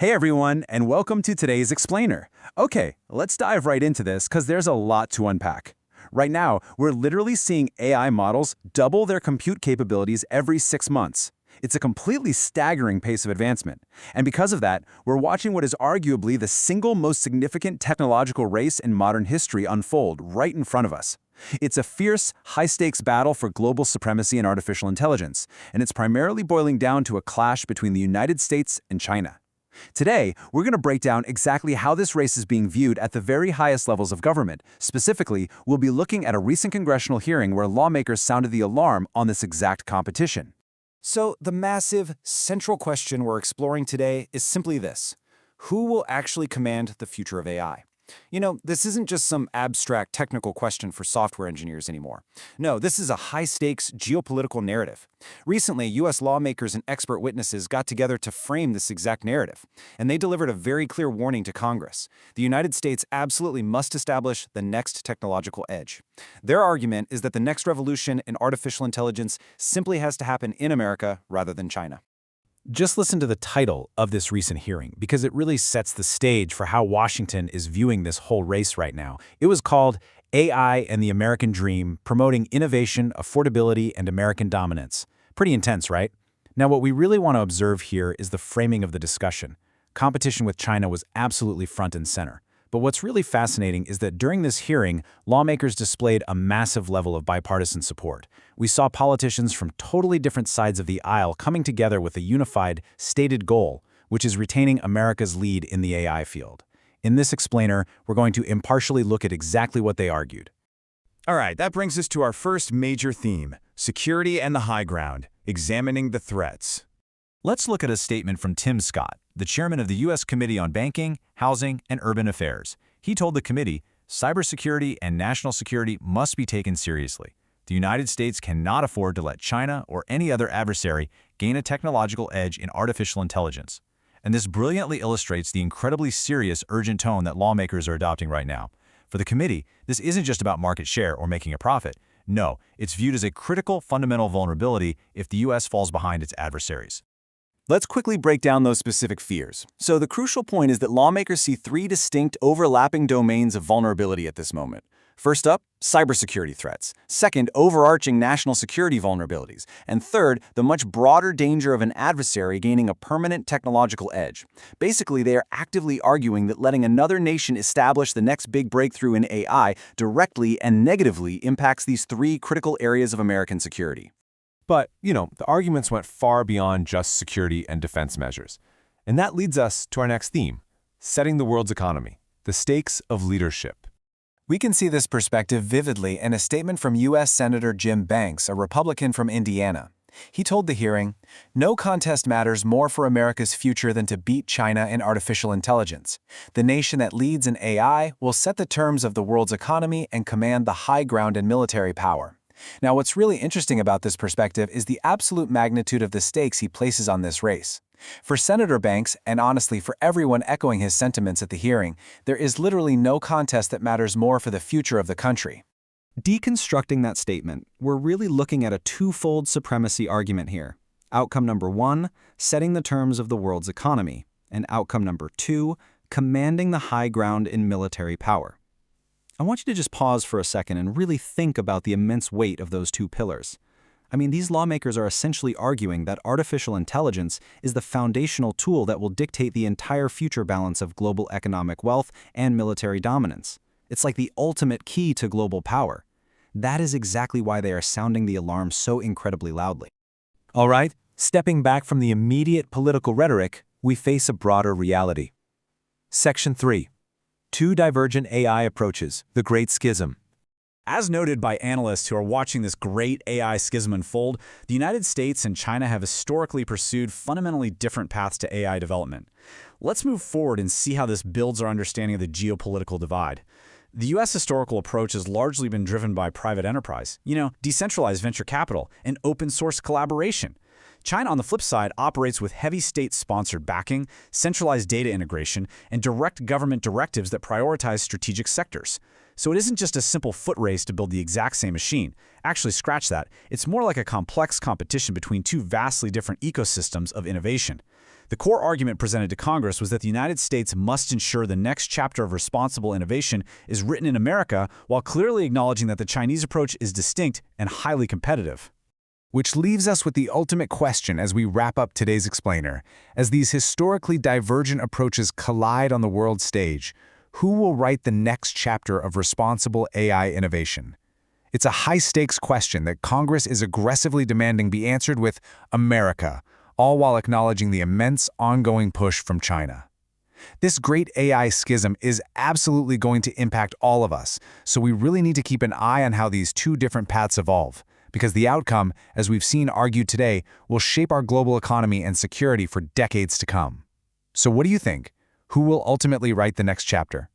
Hey everyone, and welcome to today's Explainer. Okay, let's dive right into this because there's a lot to unpack. Right now, we're literally seeing AI models double their compute capabilities every 6 months. It's a completely staggering pace of advancement. And because of that, we're watching what is arguably the single most significant technological race in modern history unfold right in front of us. It's a fierce, high-stakes battle for global supremacy in artificial intelligence, and it's primarily boiling down to a clash between the United States and China. Today, we're going to break down exactly how this race is being viewed at the very highest levels of government. Specifically, we'll be looking at a recent congressional hearing where lawmakers sounded the alarm on this exact competition. So, the massive, central question we're exploring today is simply this: who will actually command the future of AI? This isn't just some abstract technical question for software engineers anymore. No, this is a high-stakes geopolitical narrative. Recently, U.S. lawmakers and expert witnesses got together to frame this exact narrative, and they delivered a very clear warning to Congress. The United States absolutely must establish the next technological edge. Their argument is that the next revolution in artificial intelligence simply has to happen in America rather than China. Just listen to the title of this recent hearing, because it really sets the stage for how Washington is viewing this whole race right now. It was called AI and the American Dream, Promoting Innovation, Affordability, and American Dominance. Pretty intense, right? Now, what we really want to observe here is the framing of the discussion. Competition with China was absolutely front and center. But what's really fascinating is that during this hearing, lawmakers displayed a massive level of bipartisan support. We saw politicians from totally different sides of the aisle coming together with a unified, stated goal, which is retaining America's lead in the AI field. In this explainer, we're going to impartially look at exactly what they argued. All right, that brings us to our first major theme: security and the high ground, examining the threats. Let's look at a statement from Tim Scott, the chairman of the U.S. Committee on Banking, Housing, and Urban Affairs. He told the committee, cybersecurity and national security must be taken seriously. The United States cannot afford to let China or any other adversary gain a technological edge in artificial intelligence. And this brilliantly illustrates the incredibly serious, urgent tone that lawmakers are adopting right now. For the committee, this isn't just about market share or making a profit. No, it's viewed as a critical, fundamental vulnerability if the U.S. falls behind its adversaries. Let's quickly break down those specific fears. So the crucial point is that lawmakers see 3 distinct, overlapping domains of vulnerability at this moment. First up, cybersecurity threats. Second, overarching national security vulnerabilities. And third, the much broader danger of an adversary gaining a permanent technological edge. Basically, they are actively arguing that letting another nation establish the next big breakthrough in AI directly and negatively impacts these 3 critical areas of American security. But, the arguments went far beyond just security and defense measures. And that leads us to our next theme: setting the world's economy, the stakes of leadership. We can see this perspective vividly in a statement from U.S. Senator Jim Banks, a Republican from Indiana. He told the hearing, "No contest matters more for America's future than to beat China in artificial intelligence. The nation that leads in AI will set the terms of the world's economy and command the high ground in military power." Now, what's really interesting about this perspective is the absolute magnitude of the stakes he places on this race. For Senator Banks, and honestly for everyone echoing his sentiments at the hearing, there is literally no contest that matters more for the future of the country. Deconstructing that statement, we're really looking at a twofold supremacy argument here. Outcome number 1, setting the terms of the world's economy, and outcome number 2, commanding the high ground in military power. I want you to just pause for a second and really think about the immense weight of those 2 pillars. These lawmakers are essentially arguing that artificial intelligence is the foundational tool that will dictate the entire future balance of global economic wealth and military dominance. It's like the ultimate key to global power. That is exactly why they are sounding the alarm so incredibly loudly. All right, stepping back from the immediate political rhetoric, we face a broader reality. Section 3. 2 divergent AI approaches, the Great Schism. As noted by analysts who are watching this great AI schism unfold, the United States and China have historically pursued fundamentally different paths to AI development. Let's move forward and see how this builds our understanding of the geopolitical divide. The U.S. historical approach has largely been driven by private enterprise, decentralized venture capital, and open source collaboration. China, on the flip side, operates with heavy state-sponsored backing, centralized data integration, and direct government directives that prioritize strategic sectors. So it isn't just a simple foot race to build the exact same machine. Actually, scratch that. It's more like a complex competition between 2 vastly different ecosystems of innovation. The core argument presented to Congress was that the United States must ensure the next chapter of responsible innovation is written in America, while clearly acknowledging that the Chinese approach is distinct and highly competitive. Which leaves us with the ultimate question as we wrap up today's explainer. As these historically divergent approaches collide on the world stage, who will write the next chapter of responsible AI innovation? It's a high-stakes question that Congress is aggressively demanding be answered with America, all while acknowledging the immense ongoing push from China. This great AI schism is absolutely going to impact all of us, so we really need to keep an eye on how these two different paths evolve, because the outcome, as we've seen argued today, will shape our global economy and security for decades to come. So what do you think? Who will ultimately write the next chapter?